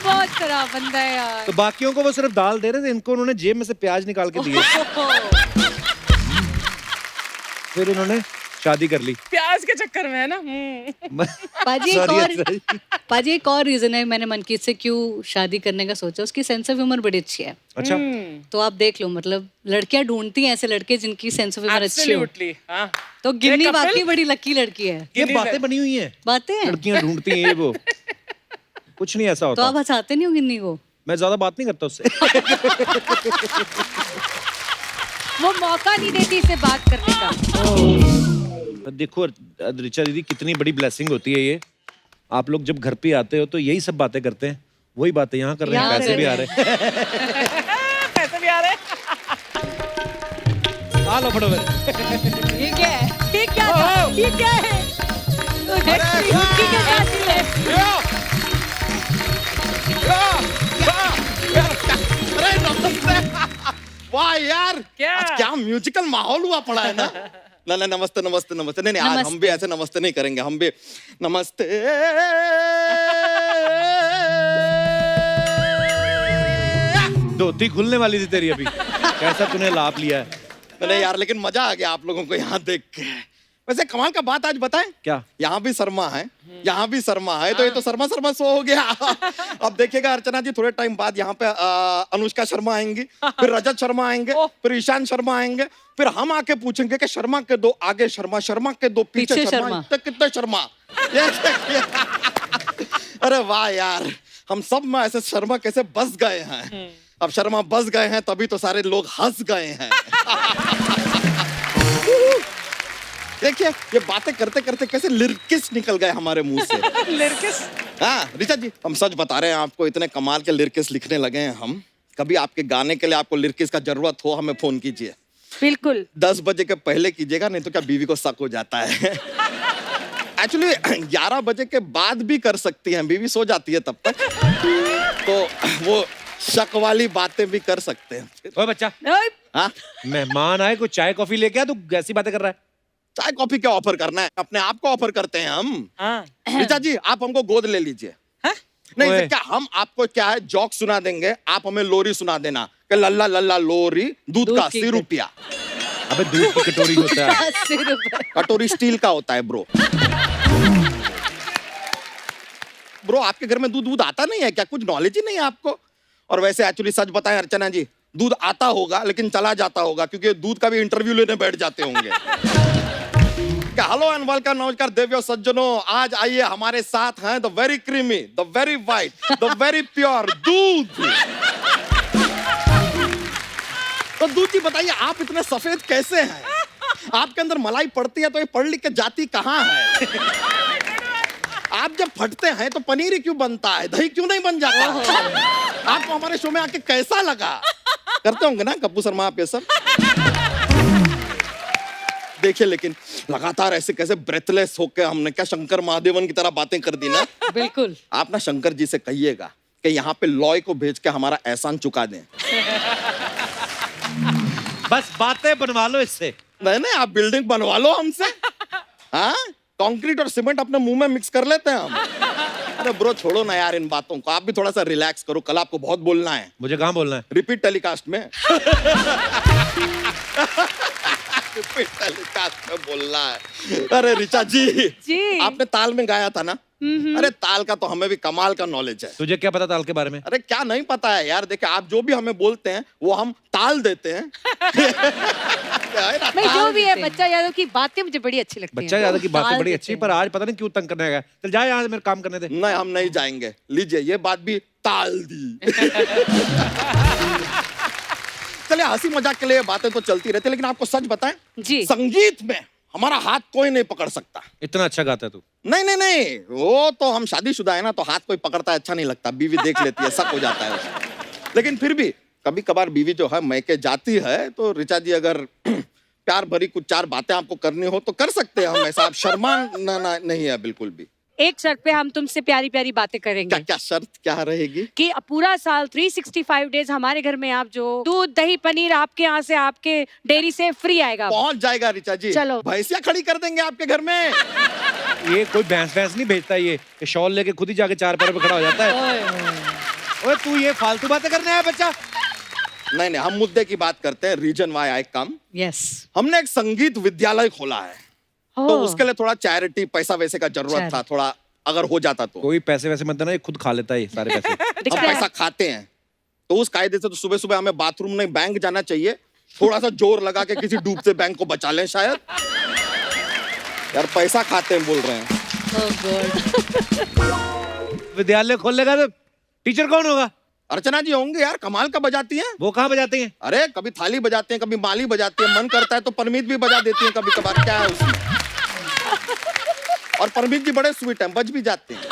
बहुत खराब बंदा है यार। तो बाकियों को वो सिर्फ दाल दे रहे थे, इनको उन्होंने जेब में से प्याज निकाल के दिए। फिर इन्होंने शादी कर ली प्याज के चक्कर में है ना। पाजी एक और रीजन है मैंने मनकीत से क्यों शादी करने का सोचा, उसकी सेंस ऑफ ह्यूमर बड़ी अच्छी है। अच्छा। तो आप देख लो, मतलब लड़कियां ढूंढती हैं ऐसे लड़के जिनकी सेंस ऑफ ह्यूमर अच्छी हो। Absolutely, हाँ। तो गिन्नी वाकई बड़ी लकी लड़की है। ये बातें बनी हुई हैं, बातें हैं, लड़कियां ढूंढती हैं ये वो, कुछ नहीं ऐसा तो होता। आप हंसाते नहीं हो गिन्नी को? मैं ज्यादा बात नहीं करता उससे। वो मौका नहीं देती इसे बात करने का। देखो ऋचा दीदी, कितनी बड़ी ब्लेसिंग होती है ये। आप लोग जब घर पे आते हो तो यही सब बातें करते हैं, वही बातें यहाँ कर रहे हैं, पैसे भी आ रहे हैं। पैसे भी आ रहे हैं। आ लो फटाफट। ये क्या है? ये क्या है? ये क्या है? युक्ति के साथ ही है। अरे नमस्ते। वाह यार, क्या? आज क्या म्यूजिकल माहौल हुआ पड़ा है ना। ना नमस्ते नमस्ते नमस्ते। नहीं आज हम भी ऐसे नमस्ते नहीं करेंगे, हम भी नमस्ते। धोती खुलने वाली थी तेरी अभी, कैसा तूने लाभ लिया है। नहीं यार, लेकिन मजा आ गया आप लोगों को यहाँ देख के। वैसे कमाल का बात आज बताएं, क्या? यहाँ भी शर्मा है, यहाँ भी शर्मा है, तो ये तो शर्मा शर्मा शो हो गया। अब देखिएगा अर्चना जी, थोड़े टाइम बाद यहाँ पे अनुष्का शर्मा आएंगी, फिर रजत शर्मा आएंगे, फिर ईशान शर्मा आएंगे, फिर हम आके पूछेंगे कि शर्मा के 2 आगे शर्मा, शर्मा के 2 पीछे शर्मा, इतने कितने शर्मा। अरे वाह यार, हम सब में ऐसे शर्मा कैसे बस गए हैं। अब शर्मा बस गए हैं तभी तो सारे लोग हंस गए हैं। देखिए ये बातें करते करते कैसे लिरिक्स निकल गए हमारे मुंह से। लिरिक्स? हाँ ऋचा जी, हम सच बता रहे हैं आपको, इतने कमाल के लिरिक्स लिखने लगे हैं हम। कभी आपके गाने के लिए आपको लिरिक्स का जरूरत हो, हमें फोन कीजिए। बिल्कुल 10 बजे के पहले कीजिएगा, नहीं तो क्या बीवी को शक हो जाता है। एक्चुअली 11 बजे के बाद भी कर सकती हैं, बीवी सो जाती है तब तक, तो वो शक वाली बातें भी कर सकते हैं। ओए बच्चा, हाँ, मेहमान आए, कोई चाय कॉफी लेके आ, तू ऐसी बातें कर रहा है। चाय कॉफी क्या ऑफर करना है, अपने आप को ऑफर करते हैं हम। हाँ। ऋचा जी, आप हमको गोद ले लीजिए। नहीं ओए। तो क्या हम आपको क्या है जोक सुना देंगे, आप हमें लोरी सुना देना कि लल्ला लल्ला लोरी दूध का 80 रुपया। अबे दूध की कटोरी होता है। 80 रुपए। कटोरी स्टील का होता है ब्रो। ब्रो आपके घर में दूध आता नहीं है क्या, कुछ नॉलेज ही नहीं है आपको। और वैसे एक्चुअली सच बताएं अर्चना जी, दूध आता होगा लेकिन चला जाता होगा, क्योंकि दूध का भी इंटरव्यू लेने बैठ जाते होंगे। हेलो एंड वेलकम, नमस्कार देवियों सज्जनों, आज आइए हमारे साथ हैं the very creamy, the very white, the very pure दूध। तो दूध जी बताइए, आप इतने सफेद कैसे हैं? आपके अंदर मलाई पड़ती है तो ये पढ़ लिख के जाती कहाँ है? आप जब फटते हैं तो पनीर ही क्यों बनता है, दही क्यों नहीं बन जाता? आपको हमारे शो में आके कैसा लगा? करते होंगे ना कप्पू शर्मा आप ये सब? देखिए लेकिन लगातार ऐसे कैसे ब्रेथलेस होके हमने क्या शंकर महादेवन की तरह बातें कर दी ना। बिल्कुल। आप ना शंकर जी से कहिएगा कि यहाँ पे लॉय को भेज के हमारा एहसान चुका दें। बस बातें बनवा लो इससे। नहीं नहीं, आप बिल्डिंग बनवा लो हमसे। हाँ, कंक्रीट और सीमेंट अपने मुंह में मिक्स कर लेते हैं हम। अरे ब्रो छोड़ो ना यार इन बातों को, आप भी थोड़ा सा रिलैक्स करो, कल आपको बहुत बोलना है। मुझे कहाँ बोलना है? रिपीट टेलीकास्ट में। रिपीट टेलीकास्ट में बोलना है। अरे ऋचा जी, आपने ताल में गाया था ना? अरे ताल का तो हमें भी कमाल का नॉलेज है। तुझे क्या पता ताल के बारे में? अरे क्या नहीं पता है यार, देखिए आप जो भी हमें बोलते हैं वो हम ताल देते हैं। मैं जो भी है, बच्चा यादव की बातें मुझे बड़ी अच्छी लगती हैं। बच्चा यादव की बातें ताल बड़ी देते अच्छी, हैं। पर आज पता नहीं क्यों तंग करने आएगा। चल जा यहाँ से, मेरे काम करने दे। नहीं हम नहीं जाएंगे, लीजिए ये बात भी ताल दी। चलिए हंसी मजाक के लिए बातें तो चलती रहती है, लेकिन आपको सच बताएं जी। संगीत में हमारा हाथ कोई नहीं पकड़ सकता। इतना अच्छा गाता है तू। नहीं नहीं नहीं, वो तो हम शादीशुदा है ना, तो हाथ कोई पकड़ता है अच्छा नहीं लगता, बीवी देख लेती है, शक हो जाता है उसको। लेकिन फिर भी कभी कभार बीवी जो है मैके जाती है, तो ऋचा जी अगर प्यार भरी कुछ चार बातें आपको करनी हो तो कर सकते हैं हम, ऐसा आप शर्मा नहीं है बिल्कुल भी। एक शर्त पे हम तुमसे प्यारी प्यारी बातें क्या करेंगे क्या शर्त क्या रहेगी? कि पूरा साल 365 डेज हमारे घर में आप जो दूध दही पनीर आपके यहाँ से आपके डेयरी से फ्री आएगा। पहुंच जाएगा ऋचा जी, चलो। भैंसिया खड़ी कर देंगे आपके घर में। ये कोई भैंस भैंस नहीं भेजता, ये शॉल लेके खुद ही जाके चार पैरों पे खड़ा हो जाता है। ओए तू ये फालतू बातें करने आया बच्चा? नहीं नहीं, हम मुद्दे की बात करते हैं। Reason why I come, yes. हमने एक संगीत विद्यालय खोला है, तो उसके लिए थोड़ा चैरिटी पैसा वैसे का जरूरत था, थोड़ा अगर हो जाता तो। कोई पैसे वैसे मत देना, ये खुद खा लेता है ये सारे पैसे। हम पैसा खाते हैं तो उस कायदे से तो सुबह सुबह हमें बाथरूम नहीं बैंक जाना चाहिए, थोड़ा सा जोर लगा के किसी डूबते बैंक को बचा लें शायद। यार पैसा खाते हैं बोल रहे हैं। ओह गॉड। विद्यालय खोलेगा तो टीचर कौन होगा? अर्चना जी होंगे यार, कमाल का बजाती हैं। वो कहाँ बजाते हैं? अरे कभी थाली बजाते हैं, कभी माली बजाते हैं, मन करता है तो परमीत भी बजा देती हैं कभी कभार, क्या है उसमें। और परमीत जी बड़े स्वीट हैं, बज भी जाते हैं।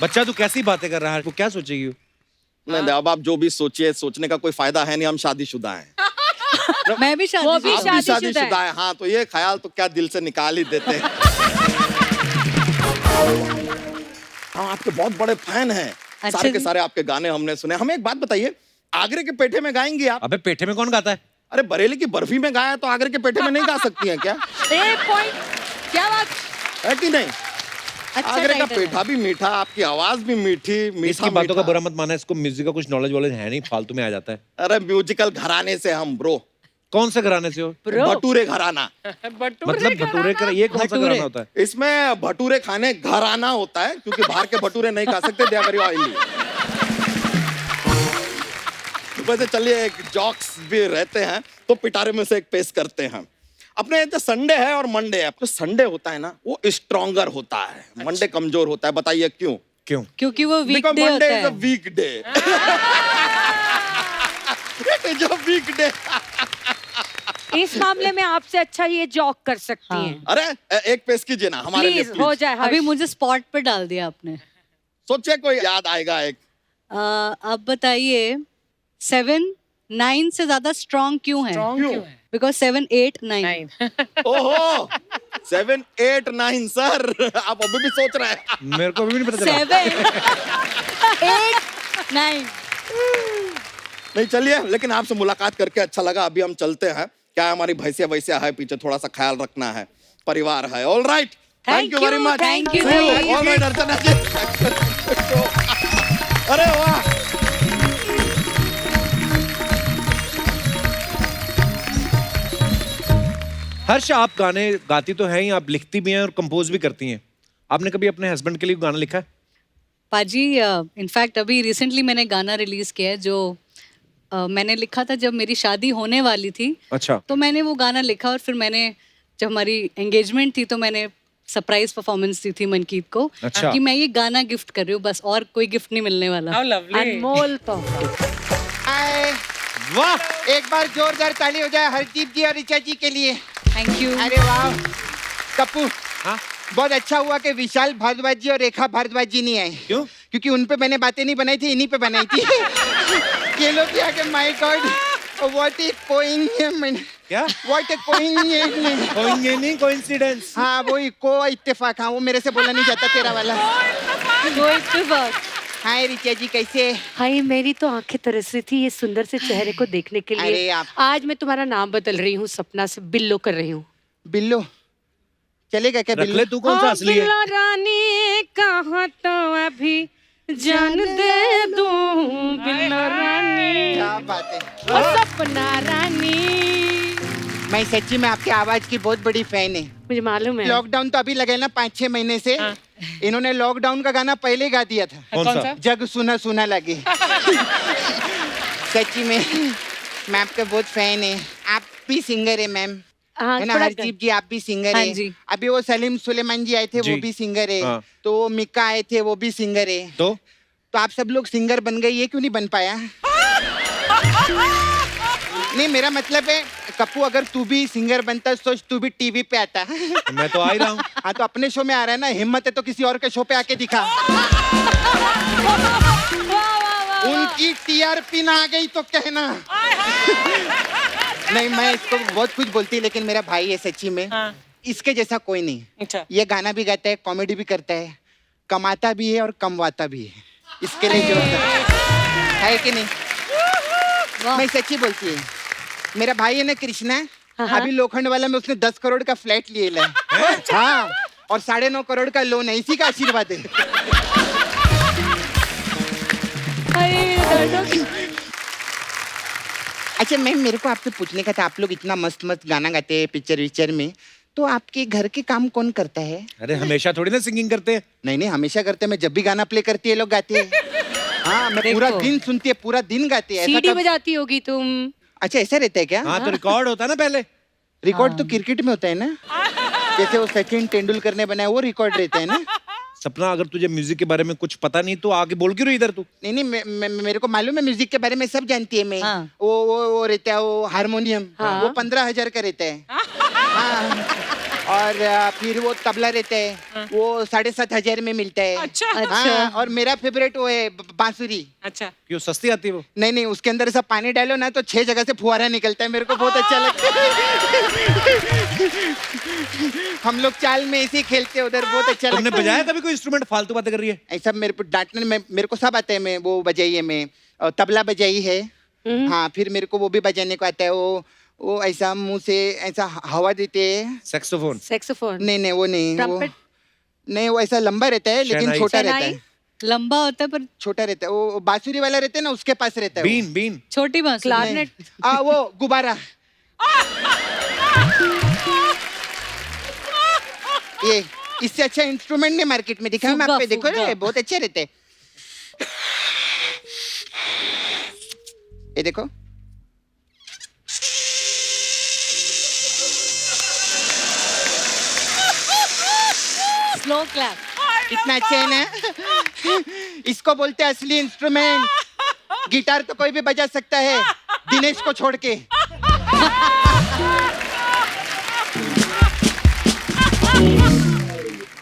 बच्चा तू कैसी बातें कर रहा है? वो क्या सोचेगी? नहीं अब आप जो भी सोचिए, सोचने का कोई फायदा है नहीं, हम शादीशुदा हैं। मैं भी वो भी शादी आप भी शादीशुदा शादीशुदा है। हाँ, तो ये ख्याल तो क्या दिल से निकाल ही देते हैं। हम आपके बहुत बड़े फैन हैं, अच्छा सारे के जी। सारे आपके गाने हमने सुने। हमें एक बात बताइए, आगरे के पेठे में गाएंगी आप? अबे पेठे में कौन गाता है? अरे बरेली की बर्फी में गाया तो आगरे के पेठे में नहीं गा सकती हैं क्या? एक पॉइंट, क्या बात। है कि नहीं? अच्छा आगरे का title है। पेठा भी मीठा, आपकी आवाज भी मीठी, मीठा इसकी बातों का मीठा। बुरा मत माना, इसको म्यूजिक का कुछ नॉलेज वॉलेज है नहीं, फालतू में आ जाता है। अरे म्यूजिकल घराने से हम ब्रो, कौन से घराने से हो? भटूरे घराना। मतलब भटूरे का ये कौन सा घराना होता है? इसमें भटूरे खाने घराना होता है, क्योंकि बाहर के भटूरे नहीं खा सकते, दे आर वेरी ऑयली। वैसे चलिए एक जॉक्स भी रहते हैं तो पिटारे में से एक पेश करते हैं। अपने जो संडे है और मंडे है, तो संडे होता है ना वो स्ट्रॉन्गर होता है, मंडे कमजोर होता है। बताइए क्यों? क्यों? क्योंकि वो Because वीकडे Monday होता is a है। weekday. It is a weekday. इस मामले में आपसे अच्छा ये जॉक कर सकती हाँ। हैं। अरे एक पेश कीजिए ना हमारे लिए प्लीज हो प्लीज। जाए अभी हर्ष। मुझे स्पॉट पे डाल दिया आपने। सोचिए कोई याद आएगा एक। आप बताइए 7 9 से ज्यादा स्ट्रॉन्ग क्यों है? क्यों? बिकॉज 7 8 9। ओहो 7 8 9 सर, आप अभी भी सोच रहे हैं। मेरे को अभी भी नहीं पता चला। 7 8 9। नहीं चलिए, लेकिन आपसे मुलाकात करके अच्छा लगा। अभी हम चलते हैं, क्या हमारी भैंसिया वैसिया है पीछे, थोड़ा सा ख्याल रखना है, परिवार है। All right, thank you very much. thank you, all right Archana ji. अरे वाह, हर्ष आप गाने गाती तो हैं ही, आप लिखती भी हैं और कंपोज भी करती हैं। आपने कभी अपने हस्बैंड के लिए गाना लिखा है? पाजी इनफैक्ट अभी रिसेंटली मैंने गाना रिलीज किया है जो मैंने लिखा था जब मेरी शादी होने वाली थी। अच्छा। तो मैंने वो गाना लिखा और फिर मैंने जब हमारी एंगेजमेंट थी तो मैंने सरप्राइज परफॉर्मेंस दी थी मनकीत को। अच्छा। कि मैं ये गाना गिफ्ट कर रही हूँ, बस और कोई गिफ्ट नहीं मिलने वाला। How lovely. अनमोल तोहफा। वाह, एक बार जोरदार ताली हो जाए हरदीप जी और ऋचा जी के लिए। Thank you. अरे वाह कप्पू, हाँ बहुत अच्छा हुआ कि विशाल भारद्वाज जी और रेखा भारद्वाज जी नहीं आए। क्यों? क्योंकि उन पे मैंने बातें नहीं बनाई थी, इन्हीं पे बनाई थी। ये लोग भी आके my god what a coincidence, क्या? What a coincidence. नहीं कोइंसिडेंस। हाँ वही को इत्तेफाक, हाँ वो मेरे से बोला नहीं जाता तेरा वाला। कोई इत्तेफाक। हाय ऋचा जी कैसे? हाय, मेरी तो आंखें तरस रही थी ये सुंदर से चेहरे को देखने के अरे लिए। आप- आज मैं तुम्हारा नाम बदल रही हूँ, सपना से बिल्लो कर रही हूँ। बिल्लो चलेगा क्या? रख ले, बिल्लो तू कौन सा असली है? बिल्लो रानी कहाँ तो अभी जान दे दूं, बिल्लो रानी क्या बात है। और सपना रानी। मैं सच्ची में आपकी आवाज की बहुत बड़ी फैन है। मुझे मालूम है। लॉकडाउन तो अभी लगे ना 5-6 महीने से। इन्होंने लॉकडाउन का गाना पहले गा दिया था, कौन सा? जग सुना सुना लगे। सच्ची में मैं आपका बहुत फैन है। आप भी सिंगर है मैम, हाँ, है ना? थोड़ा हरदीप जी आप भी सिंगर हाँ है। जी। अभी वो सलीम सुलेमान जी आए थे, वो जी। भी सिंगर है। हाँ। तो वो मिक्का आए थे, वो भी सिंगर है। तो तो आप सब लोग सिंगर बन गए, ये क्यों नहीं बन पाया? नहीं मेरा मतलब है कप्पू, अगर तू भी सिंगर बनता सोच तू भी टीवी पे आता। मैं तो आ ही रहा हूँ। हाँ तो अपने शो में आ रहा है ना, हिम्मत है तो किसी और के शो पे आके दिखा। उनकी टीआरपी ना आ गई तो कहना। नहीं मैं इसको बहुत कुछ बोलती, लेकिन मेरा भाई है सच्ची में। हाँ। इसके जैसा कोई नहीं। अच्छा। ये गाना भी गाता है, कॉमेडी भी करता है, कमाता भी है और कमवाता भी है। इसके लिए जो है कि नहीं? मैं सच्ची बोलती है। मेरा भाई है ना कृष्णा, अभी लोखंड वाला में उसने 10 करोड़ का फ्लैट लिए ला है। हाँ और 9.5 करोड़ का लोन है, इसी का आशीर्वाद है। अच्छा मैम, मेरे को आपसे पूछने का था, आप लोग इतना मस्त मस्त गाना गाते हैं पिक्चर विक्चर में, तो आपके घर के काम कौन करता है? अरे हमेशा थोड़ी ना सिंगिंग करते हैं। नहीं नहीं हमेशा करते हैं, मैं जब भी गाना प्ले करती है लोग गाते हैं। हाँ मैं पूरा देखो। दिन सुनती है, पूरा दिन गाते हैं। ऐसा सीडी कब- बजाती होगी तुम। अच्छा ऐसा रहता है क्या? हाँ तो रिकॉर्ड होता है ना पहले। रिकॉर्ड तो क्रिकेट में होता है ना, जैसे वो सचिन तेंदुलकर ने बनाया वो रिकॉर्ड रहता है ना। सपना, अगर तुझे म्यूजिक के बारे में कुछ पता नहीं तो आगे बोल क्यों रही इधर तू? नहीं नहीं मेरे को मालूम है म्यूजिक के बारे में, सब जानती है मैं। हाँ। वो रहता है वो हारमोनियम, हाँ। वो 15,000 का रहता है। हाँ। और फिर वो तबला रहता है, वो 7,500 में मिलता है। अच्छा। हाँ, और मेरा फेवरेट वो है बांसुरी। अच्छा। क्यों, सस्ती आती है वो? नहीं नहीं उसके अंदर ऐसा पानी डालो ना तो 6 जगह से फुहारा निकलता है, मेरे को बहुत अच्छा लगता है। हम लोग चाल में ऐसे ही खेलते हैं उधर, बहुत अच्छा तुमने लगता है। बजाया कभी कोई इंस्ट्रूमेंट? फालतू बातें कर रही है। ऐसा मेरे को डांटने में मेरे को सब आता है। मैं वो बजाई है, मैं तबला बजाई है। हाँ फिर मेरे को वो भी बजाने को आता है, वो ऐसा मुंह से ऐसा हवा देते हैं। सैक्सोफोन? सेक्सोफोन। नहीं वो नहीं, वो ट्रम्पेट? नहीं वो ऐसा लंबा रहता है लेकिन शहनाई? छोटा रहता शहनाई? है। लंबा होता है पर छोटा रहता है वो, बांसुरी वाला रहता है ना उसके पास रहता है वो। बीन बीन? छोटी बांसुरी। क्लारनेट? वो गुब्बारा। ये इससे अच्छा इंस्ट्रूमेंट नहीं मार्केट में दिखा, मैं फुग्गा, आपको देखो फुग्गा। ना बहुत अच्छे रहते हैं। ये देखो स्लो क्लैप। कितना अच्छा है ना। इसको बोलते हैं असली इंस्ट्रूमेंट। गिटार तो कोई भी बजा सकता है, दिनेश को छोड़ के।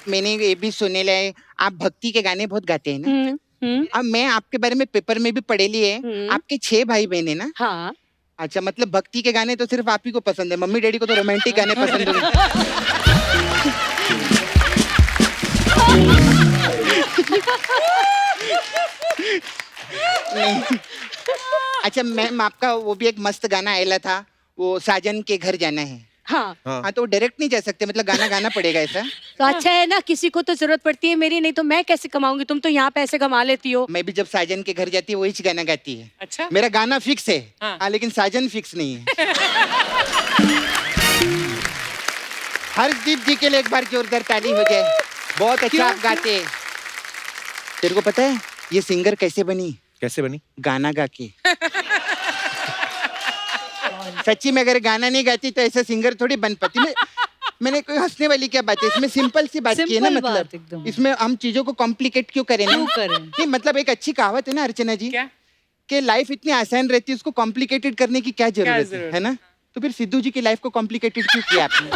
मैंने ये भी सुने है, आप भक्ति के गाने बहुत गाते हैं ना। अब मैं आपके बारे में पेपर में भी पढ़े लिए, आपके 6 भाई बहन है ना। हाँ। अच्छा मतलब भक्ति के गाने तो सिर्फ आप ही को पसंद है, मम्मी डैडी को तो रोमांटिक गाने पसंद है। नहीं। अच्छा मैम आपका वो भी एक मस्त गाना आयला था, वो साजन के घर जाना है। हाँ। हाँ। हाँ तो डायरेक्ट नहीं जा सकते, मतलब गाना गाना पड़ेगा ऐसा। तो अच्छा है ना, किसी को तो जरूरत पड़ती है मेरी, नहीं तो मैं कैसे कमाऊंगी? तुम तो यहाँ पैसे कमा लेती हो। मैं भी जब साजन के घर जाती है वही गाना गाती है। अच्छा। मेरा गाना फिक्स है। हाँ। हाँ लेकिन साजन फिक्स नहीं है। हर्षदीप जी के लिए एक बार जोरदार ताली हो जाए, बहुत अच्छा आप गाते हैं। तेरे को पता है ये सिंगर कैसे बनी? कैसे बनी? गाना गा के। सच्ची में अगर गाना नहीं गाती तो ऐसा सिंगर थोड़ी बन पाती। मैंने कोई हंसने वाली क्या बात है इसमें, सिंपल सी बात की है ना। Simple बात मतलब एकदम। इसमें हम चीजों को कॉम्प्लिकेट क्यों करें ना? क्यों करें? नहीं मतलब एक अच्छी कहावत है ना अर्चना जी, क्या? कि लाइफ इतनी आसान रहती है, उसको कॉम्प्लिकेटेड करने की क्या जरूरत जरूरत है ना? तो फिर सिद्धू जी की लाइफ को कॉम्प्लिकेटेड क्यों किया आपने?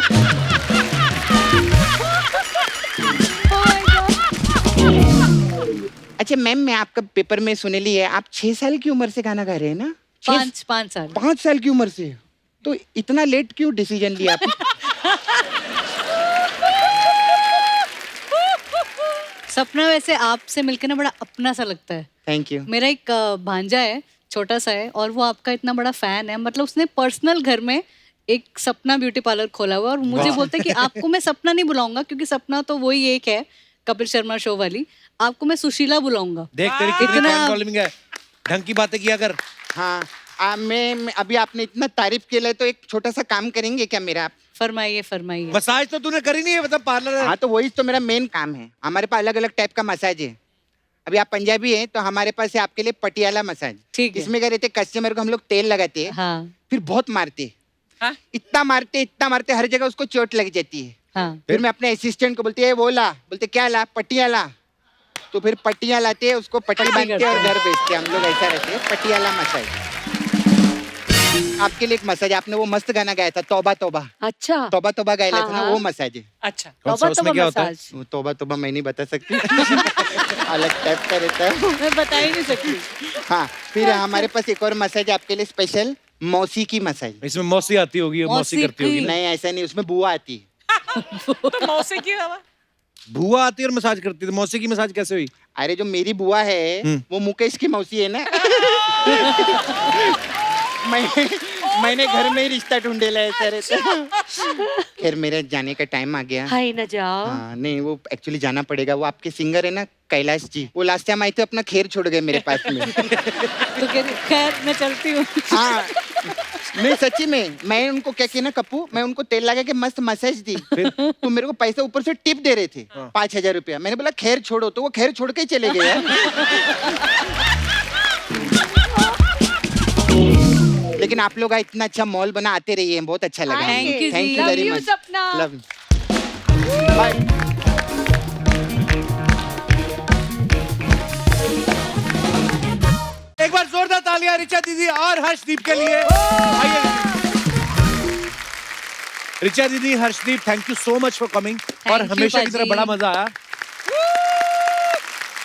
अच्छा मैम, मैं आपका पेपर में सुने ली है आप 6 साल की उम्र से गाना गा रहे हैं ना? 5 साल 5 साल की उम्र से, तो इतना लेट क्यों डिसीजन लिया आपने? सपना वैसे आपसे मिलकर ना बड़ा अपना सा लगता है। Thank you. मेरा एक भांजा है, छोटा सा है, और वो आपका इतना बड़ा फैन है। मतलब उसने पर्सनल घर में एक सपना ब्यूटी पार्लर खोला हुआ है, और मुझे बोलते हैं कि आपको मैं सपना नहीं बुलाऊंगा, क्योंकि सपना तो वही एक है, कपिल शर्मा शो वाली। आपको मैं सुशीला बुलाऊंगा। देख तेरी कितनी इतना- फैन फॉलोइंग है, ढंग की बातें किया कर। हाँ, मैं अभी आपने इतना तारीफ किया है, तो एक छोटा सा काम करेंगे क्या मेरा आप? फरमाइए फरमाइए। मसाज तो तूने करी नहीं है, मतलब पार्लर। हाँ, तो वही तो मेरा मेन काम है। हमारे पास अलग अलग टाइप का मसाज है। अभी आप पंजाबी हैं तो हमारे पास है आपके लिए पटियाला मसाज। ठीक है। इसमें क्या रहते, कस्टमर को हम लोग तेल लगाते हैं, हाँ फिर बहुत मारते, हाँ? इतना मारते हर जगह उसको चोट लग जाती है। हाँ। फिर मैं अपने असिस्टेंट को बोलती है वो ला, बोलते क्या ला? पटियाला। तो फिर पट्टियाँ लाते हैं, उसको पट्टी बांधते हैं और घर भेजते हैं। हम लोग ऐसा रहते हैं, पटियाला मसाज। आपके लिए एक मसाज, आपने वो मस्त गाना गाया था, तौबा तौबा। अच्छा तौबा तौबा गाया था ना, हाँ। वो मसाज है। अच्छा कौन सा, उसमें क्या होता है? मसाज वो तौबा तौबा मैं नहीं बता सकती। अलग टाइप का रहता है। मैं बता ही नहीं सकती। हाँ, फिर हमारे पास एक और मसाज आपके लिए स्पेशल, मौसी की मसाज। इसमें मौसी आती होगी, मौसी मौसी करती होगी की। ना। नहीं, ऐसा नहीं, उसमें बुआ आती है। तो मौसी की हवा। बुआ आती है और मसाज करती है, तो मौसी की मसाज कैसे हुई? अरे जो मेरी बुआ है वो मुकेश की मौसी है ना। मैंने घर में ही रिश्ता ढूंढेला है सर। खैर मेरे जाने का टाइम आ गया। हाय न जाओ। हाँ, नहीं वो एक्चुअली जाना पड़ेगा। वो आपके सिंगर है ना कैलाश जी, वो लास्ट टाइम आए थे, अपना खैर छोड़ गए मेरे पास में। तो खैर मैं चलती हूँ। हाँ, नहीं सच्ची में, मैं उनको क्या किया ना कप्पू, मैं उनको तेल लगा के मस्त मसाज दी, तो मेरे को पैसे ऊपर से टिप दे रहे थे, 5,000 रुपया। मैंने बोला खैर छोड़ो, तो वो खैर छोड़ के ही चले गए यार। लेकिन आप लोग इतना अच्छा मॉल बना, आते रहिए, बहुत अच्छा लगा। Thank you थैंक जी। You Love very you, much. Sapna. Love bye. एक बार जोरदार तालियां ऋचा दीदी और हर्षदीप के लिए। आइए ऋचा दीदी, Harshdeep, thank you so much for coming, और you, हमेशा की तरह बाजी। बड़ा मजा आया।